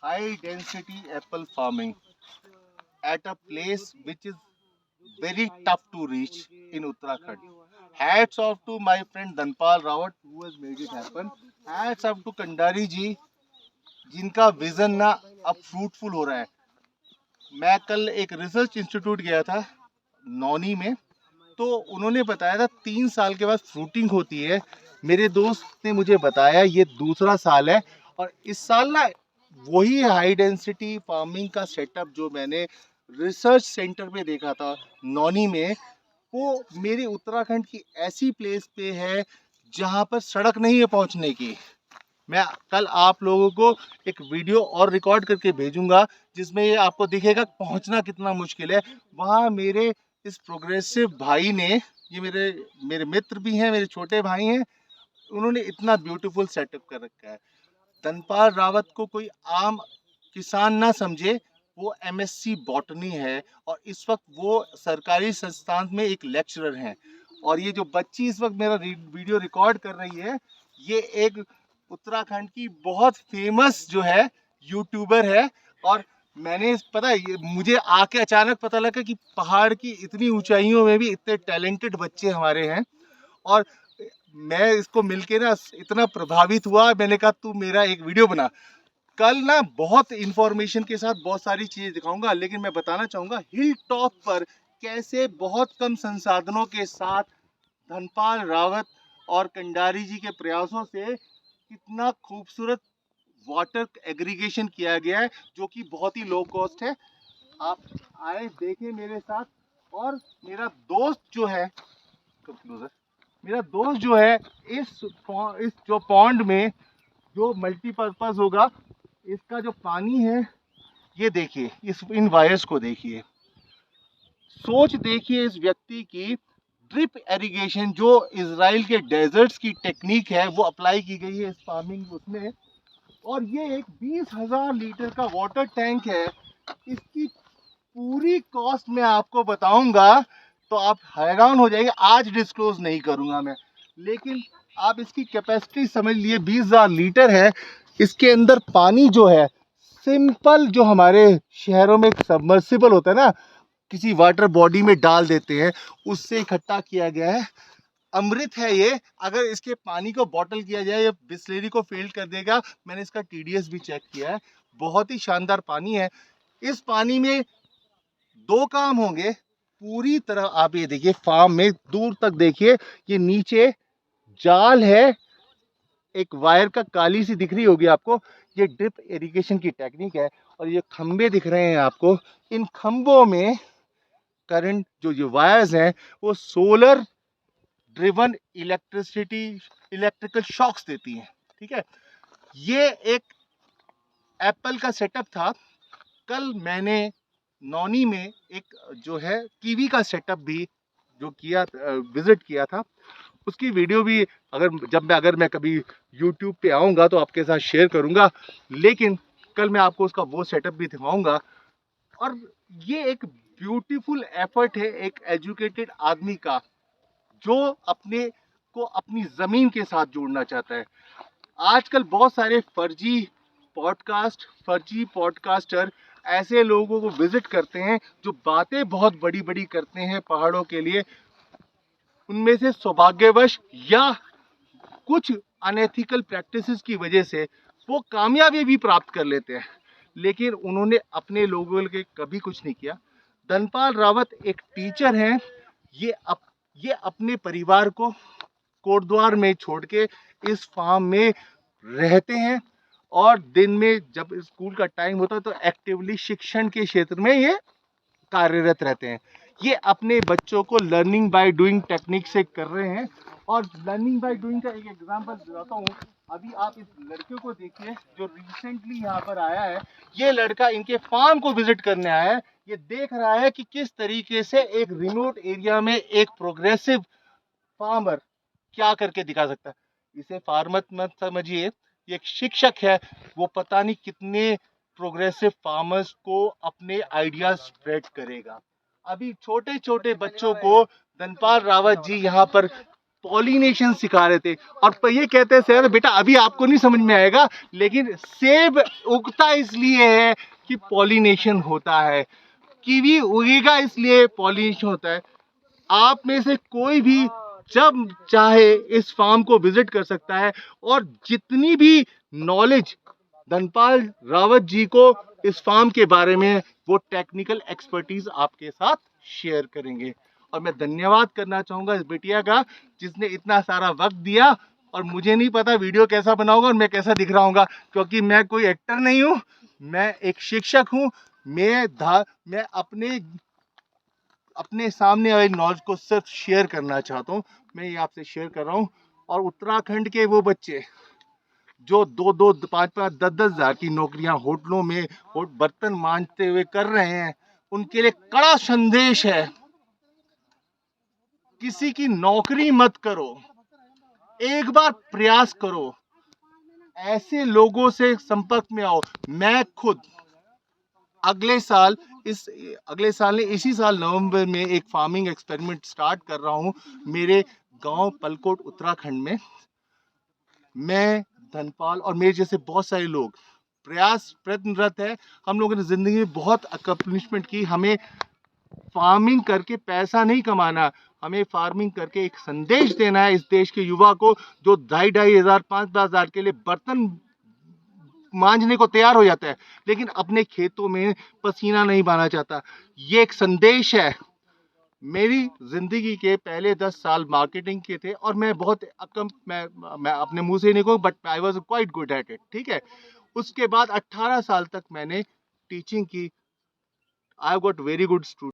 high density apple farming at a place which is very tough to reach in Uttarakhand. Hats off to my friend Dhanpal Rawat who has made it happen. Hats off to Kandari ji जिनका vision ना अब fruitful हो रहा है. मैं कल एक research institute गया था नौनी में, तो उन्होंने बताया था 3 साल के बाद फ्रूटिंग होती है. मेरे दोस्त ने मुझे बताया ये दूसरा साल है और इस साल ना वही हाई डेंसिटी फार्मिंग का सेटअप जो मैंने रिसर्च सेंटर पे देखा था नौनी में, वो मेरे उत्तराखंड की ऐसी प्लेस पे है जहाँ पर सड़क नहीं है पहुँचने की. मैं कल आप लोगों को एक वीडियो और रिकॉर्ड करके भेजूंगा जिसमें ये आपको दिखेगा पहुंचना कितना मुश्किल है. वहाँ मेरे इस प्रोग्रेसिव भाई ने, ये मेरे मेरे मित्र भी हैं, मेरे छोटे भाई हैं, उन्होंने इतना ब्यूटीफुल सेटअप कर रखा है. धनपाल रावत को कोई आम किसान ना समझे, वो एमएससी बॉटनी है और इस वक्त वो सरकारी संस्थान में एक लेक्चरर हैं. और ये जो बच्ची इस वक्त मेरा वीडियो रिकॉर्ड कर रही है, ये एक उत्तराखंड की बहुत फेमस जो है यूट्यूबर है. और मैंने पता है, ये मुझे आके अचानक पता लगा कि पहाड़ की इतनी ऊंचाइयों में भी इतने टैलेंटेड बच्चे हमारे हैं. और मैं इसको मिलके ना इतना प्रभावित हुआ, मैंने कहा तू मेरा एक वीडियो बना. कल ना बहुत इंफॉर्मेशन के साथ बहुत सारी चीजें दिखाऊंगा, लेकिन मैं बताना चाहूंगा हिल टॉप पर कैसे बहुत कम संसाधनों के साथ धनपाल रावत और कंडारी जी के प्रयासों से कितना खूबसूरत वाटर एग्रीगेशन किया गया है जो कि बहुत ही लो कॉस्ट है. आप आए देखें मेरे साथ. और मेरा दोस्त जो है, मेरा दोस्त जो है इस जो पॉन्ड में जो मल्टीपर्पज होगा, इसका जो पानी है ये देखिए, इस इन वायर्स को देखिए, सोच देखिए इस व्यक्ति की. ड्रिप इरिगेशन जो इजराइल के डेजर्ट्स की टेक्निक है वो अप्लाई की गई है इस फार्मिंग उसमें. और ये एक 20,000 लीटर का वाटर टैंक है. इसकी पूरी कॉस्ट मैं आपको बताऊंगा तो आप हैरान हो जाएंगे. आज डिस्क्लोज नहीं करूंगा मैं, लेकिन आप इसकी कैपेसिटी समझ लिए 20,000 लीटर है. इसके अंदर पानी जो है सिंपल, जो हमारे शहरों में सबमर्सिबल होता है ना, किसी वाटर बॉडी में डाल देते हैं, उससे इकट्ठा किया गया है. अमृत है ये. अगर इसके पानी को बॉटल किया जाए ये बिस्लेरी को फेल कर देगा. मैंने इसका टीडीएस भी चेक किया है. बहुत ही शानदार पानी है. इस पानी में दो काम होंगे पूरी तरह. आप ये देखिए फार्म में दूर तक देखिए, ये नीचे जाल है, एक वायर का काली सी दिख रही होगी आपको, ये ड्रिप इरिगेशन की टेक्निक है. और ये खंबे दिख रहे हैं आपको, इन खंबों में करंट, जो ये वायर्स हैं वो सोलर ड्रिवन इलेक्ट्रिकल शॉक्स देती हैं. ठीक है, ये एक एप्पल का सेटअप था. कल मैंने नौनी में एक जो है कीवी का सेटअप भी जो किया, विजिट किया था. उसकी वीडियो भी अगर मैं कभी यूट्यूब पे आऊँगा तो आपके साथ शेयर करूँगा. लेकिन कल मैं आपको उसका वो सेटअप भी दिखाऊँगा. और ये एक ब्यूटीफुल एफर्ट है एक एजुकेटेड आदमी का, जो अपने को अपनी ज़मीन के साथ जोड़ना चाहता है. आजकल बहुत सारे फर्जी पॉडकास्टर ऐसे लोगों को विजिट करते हैं जो बातें बहुत बड़ी बड़ी करते हैं पहाड़ों के लिए. उनमें से सौभाग्यवश या कुछ अनएथिकल प्रैक्टिसेस की वजह से वो कामयाबी भी प्राप्त कर लेते हैं, लेकिन उन्होंने अपने लोगों के कभी कुछ नहीं किया. धनपाल रावत एक टीचर हैं. ये ये अपने परिवार को कोटद्वार में छोड़ के इस फार्म में रहते हैं और दिन में जब स्कूल का टाइम होता है तो एक्टिवली शिक्षण के क्षेत्र में ये कार्यरत रहते हैं. ये अपने बच्चों को लर्निंग बाय डूइंग टेक्निक से कर रहे हैं. और लर्निंग बाय डूइंग का एक एग्जांपल बताता हूँ. अभी आप इस लड़के को देखिए जो रिसेंटली यहाँ पर आया है. ये लड़का इनके फार्म को विजिट करने आया है. ये देख रहा है कि किस तरीके से एक रिमोट एरिया में एक प्रोग्रेसिव फार्मर क्या करके दिखा सकता है. इसे फार्मर मत समझिए, ये एक शिक्षक है. वो पता नहीं कितने प्रोग्रेसिव फार्मर्स को अपने आइडिया स्प्रेड करेगा. अभी छोटे छोटे बच्चों को धनपाल रावत जी यहाँ पर पॉलिनेशन सिखा रहे थे। और ये कहते हैं सर बेटा अभी आपको नहीं समझ में आएगा, लेकिन सेब उगता इसलिए है कि पॉलिनेशन होता है, कीवी उगेगा इसलिए पॉलिनेशन होता है। आप में से कोई भी जब चाहे इस फार्म को विजिट कर सकता है, और जितनी भी नॉलेज धनपाल रावत जी को इस फार्म के बारे में, वो टेक्निकल एक्सपर्टीज आपके साथ शेयर करेंगे। और मैं धन्यवाद करना चाहूंगा इस बिटिया का जिसने इतना सारा वक्त दिया। और मुझे नहीं पता वीडियो कैसा बनाऊंगा और मैं कैसा दिख रहा हूँ, क्योंकि मैं कोई एक्टर नहीं हूँ, मैं एक शिक्षक हूँ। मैं अपने सामने आए नॉलेज को सिर्फ शेयर करना चाहता हूँ। मैं ये आपसे शेयर कर रहा हूँ। और उत्तराखंड के वो बच्चे जो 2-2, 5-5, 10-10 हज़ार की नौकरियां होटलों में बर्तन मांजते हुए कर रहे हैं, उनके लिए कड़ा संदेश है, किसी की नौकरी मत करो, एक बार प्रयास करो, ऐसे लोगों से संपर्क में आओ। मैं खुद अगले साल इसी साल नवंबर में एक फार्मिंग एक्सपेरिमेंट स्टार्ट कर रहा हूं मेरे गांव पलकोट उत्तराखंड में। मैं, धनपाल और मेरे जैसे बहुत सारे लोग प्रयत्नरत है। हम लोगों ने जिंदगी में बहुत अकम्पलिशमेंट की। हमें फार्मिंग करके पैसा नहीं कमाना, हमें फार्मिंग करके एक संदेश देना है इस देश के युवा को, जो 2,500 5,000 हज़ार के लिए बर्तन मांजने को तैयार हो जाता है, लेकिन अपने खेतों में पसीना नहीं बहाना चाहता। ये एक संदेश है। मेरी जिंदगी के पहले 10 साल मार्केटिंग के थे, और मैं बहुत मैं अपने मुंह से नहीं कहूँ, but I was quite good at it, ठीक है। उसके बाद 18 साल तक मैंने टीचिंग की। I got very good student.